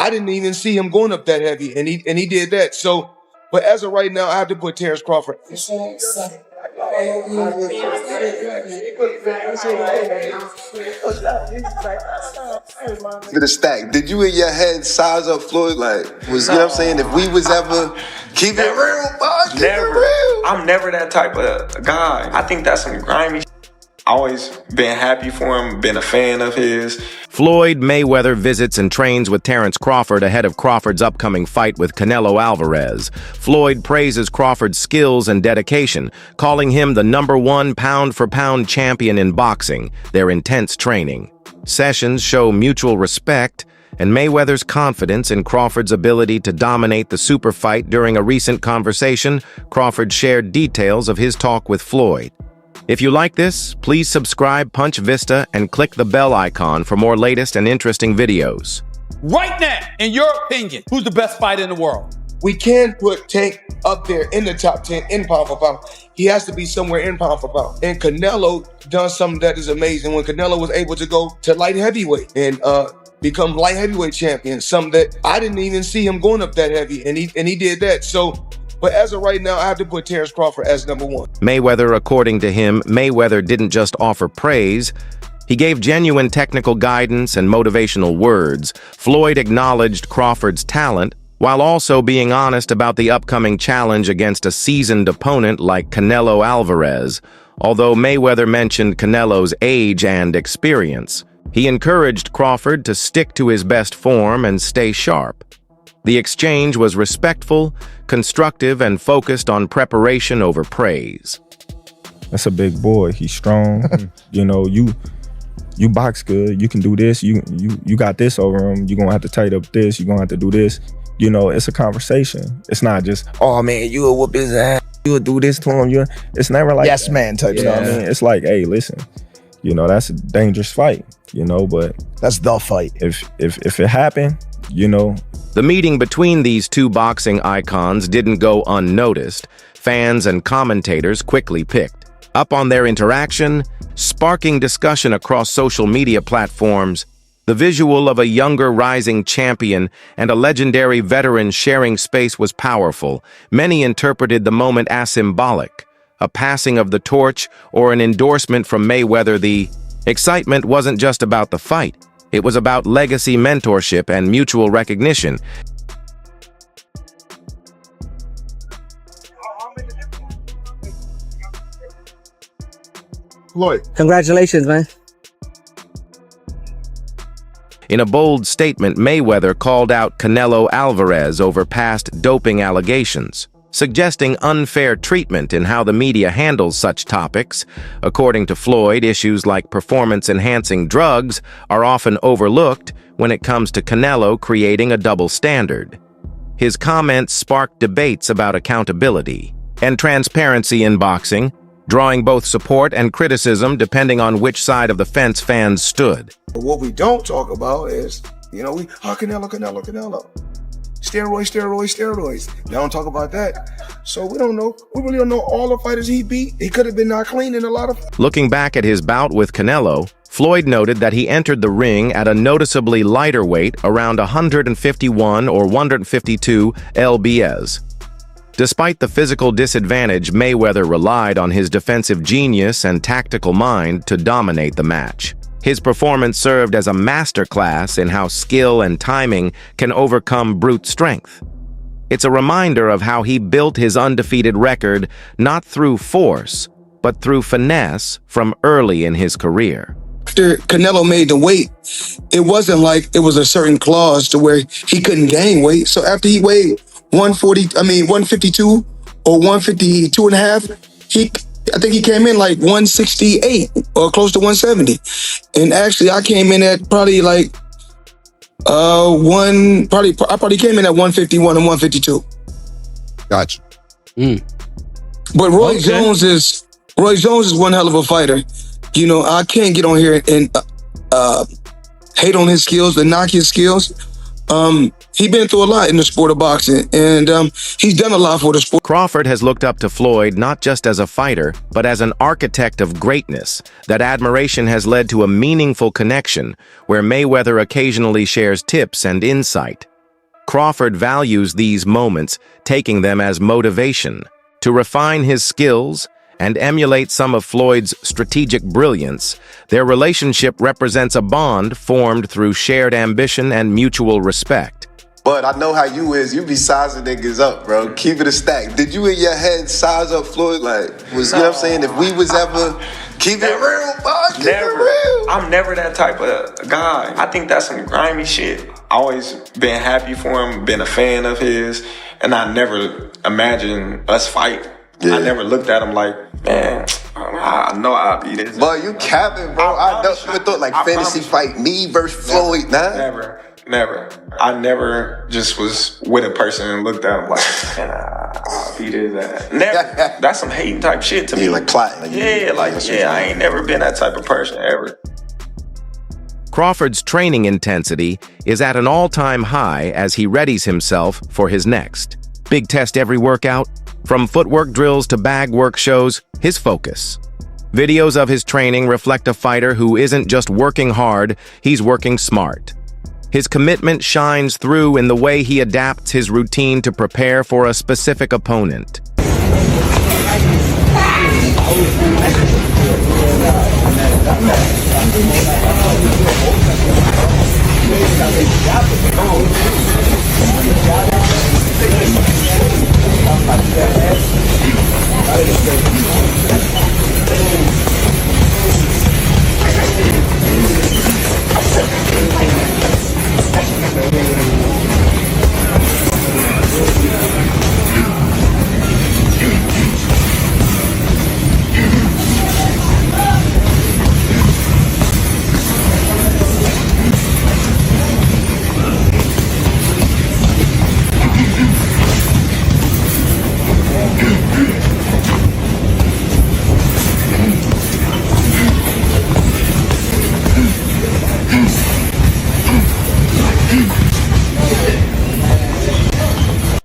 I didn't even see him going up that heavy, and he did that. So, but as of right now, I have to put Terence Crawford. For the stack, did you in your head size up Floyd? Like, was you know what I'm saying? If we was ever keep it real, boy, keep it real. I'm never that type of guy. I think that's some grimy shit. Always been happy for him, been a fan of his. Floyd Mayweather visits and trains with Terence Crawford ahead of Crawford's upcoming fight with Canelo Alvarez. Floyd praises Crawford's skills and dedication, calling him the #1 pound-for-pound champion in boxing, their intense training. Sessions show mutual respect and Mayweather's confidence in Crawford's ability to dominate the super fight. During a recent conversation, Crawford shared details of his talk with Floyd. If you like this, please subscribe, punch Vista, and click the bell icon for more latest and interesting videos. Right now, in your opinion, who's the best fighter in the world? We can put Tank up there in the top 10 in pound for pound. He has to be somewhere in pound for pound. And Canelo done something that is amazing when Canelo was able to go to light heavyweight and become light heavyweight champion, something that I didn't even see him going up that heavy, and he did that. So, but as of right now, I have to put Terence Crawford as #1. Mayweather, according to him, Mayweather didn't just offer praise. He gave genuine technical guidance and motivational words. Floyd acknowledged Crawford's talent, while also being honest about the upcoming challenge against a seasoned opponent like Canelo Alvarez. Although Mayweather mentioned Canelo's age and experience, he encouraged Crawford to stick to his best form and stay sharp. The exchange was respectful, constructive, and focused on preparation over praise. That's a big boy. He's strong. You know, you box good. You can do this. You got this over him. You're gonna have to tighten up this. You're gonna have to do this. You know, it's a conversation. It's not just, oh man, you'll whoop his ass. You'll do this to him. It's never like yes, man type. You know what I mean? It's like, hey, listen. You know, that's a dangerous fight. You know, but that's the fight. If it happened, you know. The meeting between these two boxing icons didn't go unnoticed. Fans and commentators quickly picked up on their interaction, sparking discussion across social media platforms. The visual of a younger rising champion and a legendary veteran sharing space was powerful. Many interpreted the moment as symbolic, a passing of the torch or an endorsement from Mayweather. The excitement wasn't just about the fight. It was about legacy, mentorship, and mutual recognition. Floyd. Congratulations, man. In a bold statement, Mayweather called out Canelo Alvarez over past doping allegations, suggesting unfair treatment in how the media handles such topics. According to Floyd, issues like performance-enhancing drugs are often overlooked when it comes to Canelo creating a double standard. His comments sparked debates about accountability and transparency in boxing, drawing both support and criticism depending on which side of the fence fans stood. But what we don't talk about is, you know, Canelo. Steroids. They don't talk about that. So we don't know. We really don't know all the fighters he beat. He could have been not clean in a lot of. Looking back at his bout with Canelo, Floyd noted that he entered the ring at a noticeably lighter weight, around 151 or 152 lbs. Despite the physical disadvantage, Mayweather relied on his defensive genius and tactical mind to dominate the match. His performance served as a masterclass in how skill and timing can overcome brute strength. It's a reminder of how he built his undefeated record not through force, but through finesse from early in his career. After Canelo made the weight, it wasn't like it was a certain clause to where he couldn't gain weight. So after he weighed 152 or 152 and a half, I think he came in like 168 or close to 170. And actually I came in at probably like I probably came in at 151 and 152. Gotcha. But Roy Jones is one hell of a fighter. You know, I can't get on here and hate on his skills and knock his skills. He's been through a lot in the sport of boxing, and he's done a lot for the sport. Crawford has looked up to Floyd not just as a fighter, but as an architect of greatness. That admiration has led to a meaningful connection, where Mayweather occasionally shares tips and insight. Crawford values these moments, taking them as motivation to refine his skills and emulate some of Floyd's strategic brilliance. Their relationship represents a bond formed through shared ambition and mutual respect. But I know how you is. You be sizing niggas up, bro. Keep it a stack. Did you in your head size up Floyd? Like, you know what I'm saying? If we was ever keep it real, boy, keep it real. I'm never that type of guy. I think that's some grimy shit. Always been happy for him, been a fan of his, and I never imagined us fight. Yeah. I never looked at him like, man, I know I'll be this. But you capping, bro. I never thought like fantasy fight me versus Floyd, nah. Never. I never just was with a person and looked at him like, man, I'll be this. Never. That's some hating type shit to me. Like plotting. I ain't never been that type of person ever. Crawford's training intensity is at an all-time high as he readies himself for his next big test. Every workout, from footwork drills to bag work, shows his focus. Videos of his training reflect a fighter who isn't just working hard, he's working smart. His commitment shines through in the way he adapts his routine to prepare for a specific opponent.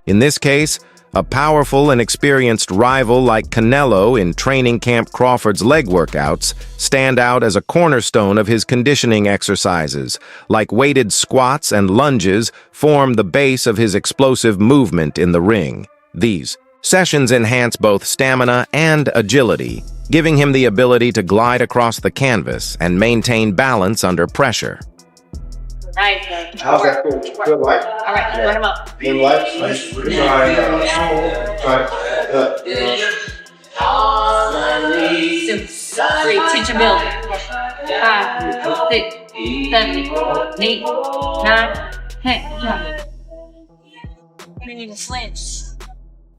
In this case, a powerful and experienced rival like Canelo in training camp. Crawford's leg workouts stand out as a cornerstone of his conditioning exercises, like weighted squats and lunges form the base of his explosive movement in the ring. These sessions enhance both stamina and agility, giving him the ability to glide across the canvas and maintain balance under pressure. Nice. How's that, coach? Good life. All right, put him up. Good life. Nice. Great, teach and build. 5, 6, 7, 8, 9, 10. We need to flinch.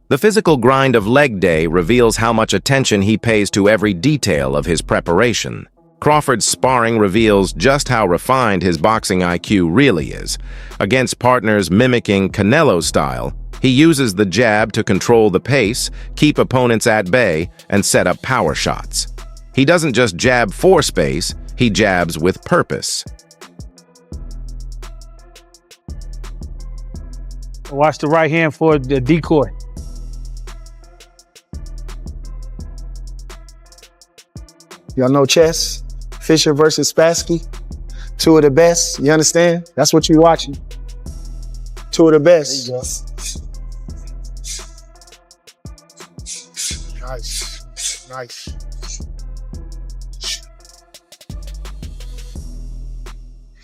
The physical grind of leg day reveals how much attention he pays to every detail of his preparation. Crawford's sparring reveals just how refined his boxing IQ really is. Against partners mimicking Canelo's style, he uses the jab to control the pace, keep opponents at bay, and set up power shots. He doesn't just jab for space, he jabs with purpose. Watch the right hand for the decoy. Y'all know chess? Fisher versus Spassky? Two of the best, you understand? That's what you're watching. Two of the best. There you go. Nice.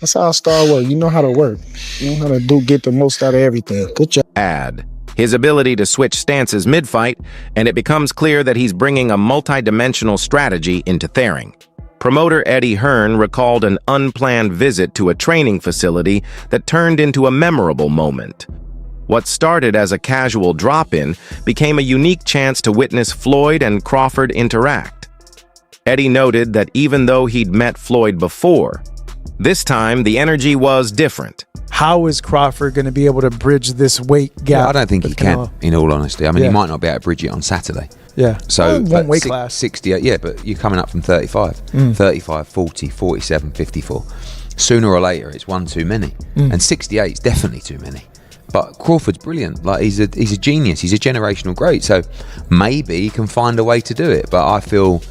That's how Star work. You know how to work. You know how to get the most out of everything. Good job. His ability to switch stances mid-fight, and it becomes clear that he's bringing a multi-dimensional strategy into Thering. Promoter Eddie Hearn recalled an unplanned visit to a training facility that turned into a memorable moment. What started as a casual drop-in became a unique chance to witness Floyd and Crawford interact. Eddie noted that even though he'd met Floyd before, this time the energy was different. How is Crawford going to be able to bridge this weight gap? Yeah, I don't think he can, in all honesty. I mean, he might not be able to bridge it on Saturday. Yeah. So, one weight class. 68, yeah, but you're coming up from 35. 35, 40, 47, 54. Sooner or later, it's one too many. And 68 is definitely too many. But Crawford's brilliant. Like, he's a genius. He's a generational great. So maybe he can find a way to do it. But I feel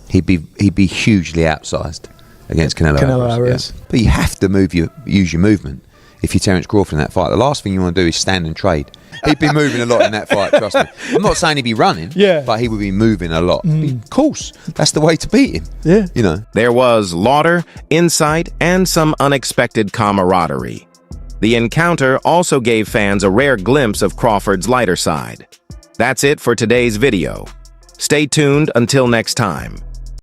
he'd be hugely outsized against Canelo Alvarez. Alvarez. Yeah. But you have to use your movement. if you're Terence Crawford in that fight. The last thing you want to do is stand and trade. He'd be moving a lot in that fight, trust me. I'm not saying he'd be running, but he would be moving a lot. Of course, that's the way to beat him. Yeah. You know. There was laughter, insight, and some unexpected camaraderie. The encounter also gave fans a rare glimpse of Crawford's lighter side. That's it for today's video. Stay tuned until next time.